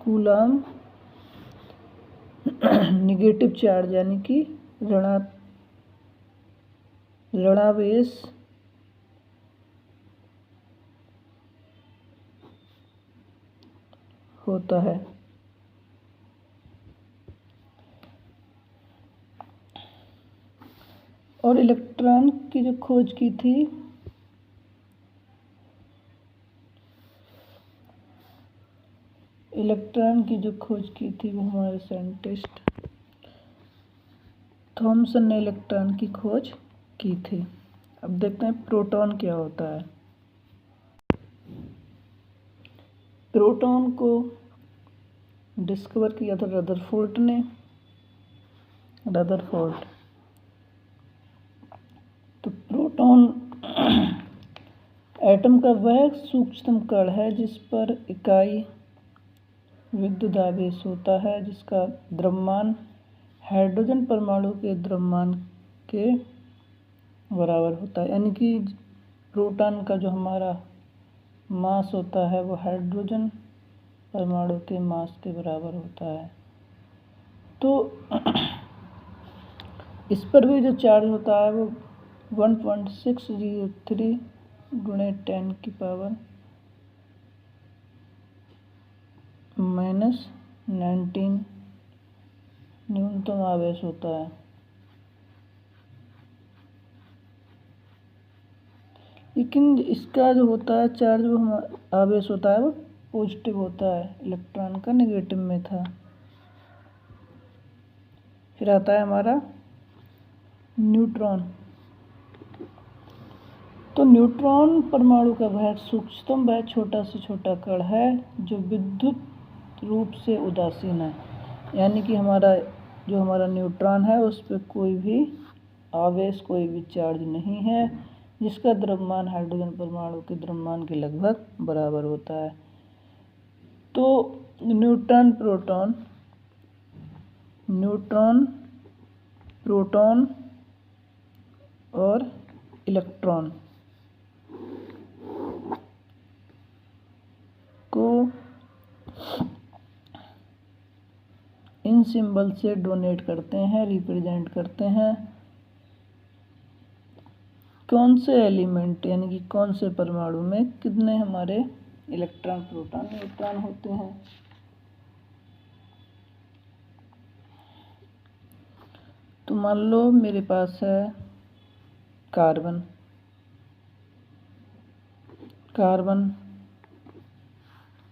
Coulomb negative charge यानी कि ऋणावेश होता है। और इलेक्ट्रॉन की जो खोज की थी वो हमारे साइंटिस्ट थॉमसन ने इलेक्ट्रॉन की खोज की थी। अब देखते हैं प्रोटॉन क्या होता है। प्रोटॉन को डिस्कवर किया था रदरफोर्ड ने। रदरफोर्ड। तो प्रोटॉन एटम का वह सूक्ष्मतम कण है जिस पर इकाई विद्युत आवेश होता है जिसका द्रव्यमान हाइड्रोजन परमाणु के द्रव्यमान के बराबर होता है। यानी कि प्रोटॉन का जो हमारा मास होता है वो हाइड्रोजन परमाणु के मास के बराबर होता है। तो इस पर भी जो चार्ज होता है वो 1.603 गुणे 10⁻⁻⁹ न्यूनतम आवेश होता है। लेकिन इसका जो होता है चार्ज वो आवेश होता है वो पॉजिटिव होता है, इलेक्ट्रॉन का नेगेटिव में था। फिर आता है हमारा न्यूट्रॉन। तो न्यूट्रॉन परमाणु का वह सूक्ष्मतम वह छोटा से छोटा कण है जो विद्युत रूप से उदासीन है। यानी कि हमारा न्यूट्रॉन है उस पर कोई भी आवेश कोई भी चार्ज नहीं है, जिसका द्रव्यमान हाइड्रोजन परमाणु के द्रव्यमान के लगभग बराबर होता है। तो न्यूट्रॉन, प्रोटॉन और इलेक्ट्रॉन को इन सिंबल से डोनेट करते हैं, रिप्रेजेंट करते हैं। कौन से एलिमेंट यानी कि कौन से परमाणु में कितने हमारे इलेक्ट्रॉन, प्रोटॉन, न्यूट्रॉन होते हैं। तो मान लो मेरे पास है कार्बन का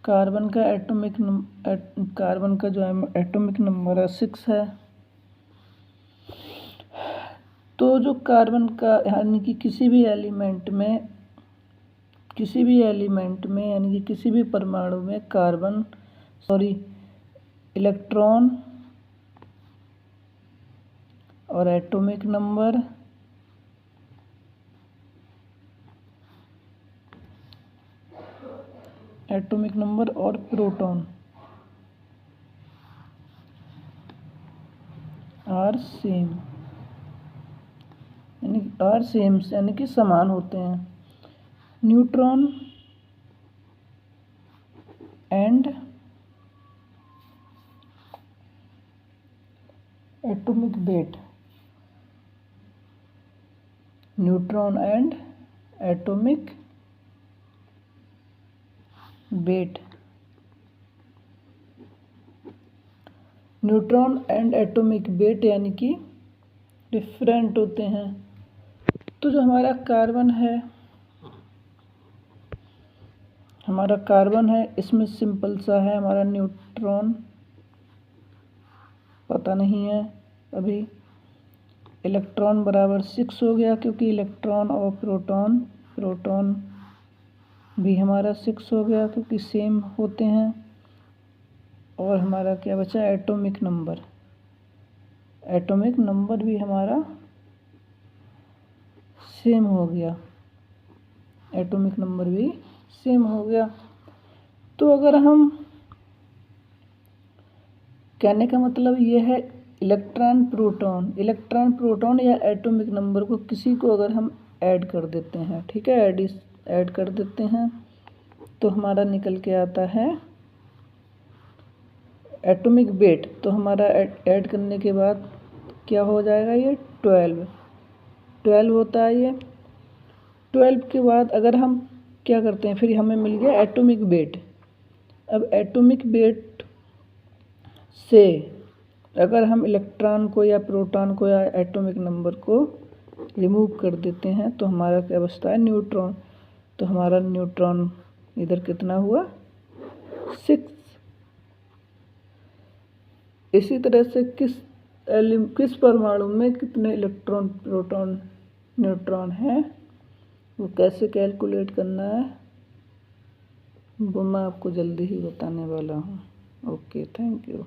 कार्बन का जो एटॉमिक नंबर है 6 है। तो जो कार्बन का यानी कि किसी भी एलिमेंट में यानी कि किसी भी परमाणु में इलेक्ट्रॉन और एटॉमिक नंबर और प्रोटॉन आर सेम यानी कि समान होते हैं। Neutron and atomic weight, neutron and atomic weight, neutron and atomic weight यानी कि डिफरेंट होते हैं। तो जो हमारा कार्बन है इसमें सिंपल सा है, हमारा न्यूट्रॉन पता नहीं है अभी। इलेक्ट्रॉन बराबर 6 हो गया क्योंकि इलेक्ट्रॉन और प्रोटॉन भी हमारा 6 हो गया क्योंकि सेम होते हैं। और हमारा क्या बचा, एटॉमिक नंबर भी हमारा सेम हो गया, तो अगर हम कहने का मतलब ये है इलेक्ट्रॉन प्रोटॉन या एटॉमिक नंबर को किसी को अगर हम ऐड कर देते हैं, ठीक है, ऐड कर देते हैं तो हमारा निकल के आता है एटॉमिक वेट। तो हमारा ऐड करने के बाद क्या हो जाएगा, ये 12 होता है। ये 12 के बाद अगर हम क्या करते हैं, फिर हमें मिल गया एटॉमिक वेट। अब एटॉमिक वेट से अगर हम इलेक्ट्रॉन को या प्रोटॉन को या एटॉमिक नंबर को रिमूव कर देते हैं तो हमारा क्या बचता है, न्यूट्रॉन। तो हमारा न्यूट्रॉन इधर कितना हुआ, 6। इसी तरह से किस परमाणु में कितने इलेक्ट्रॉन, प्रोटॉन, न्यूट्रॉन हैं वो कैसे कैलकुलेट करना है वो मैं आपको जल्दी ही बताने वाला हूँ। Okay, thank you.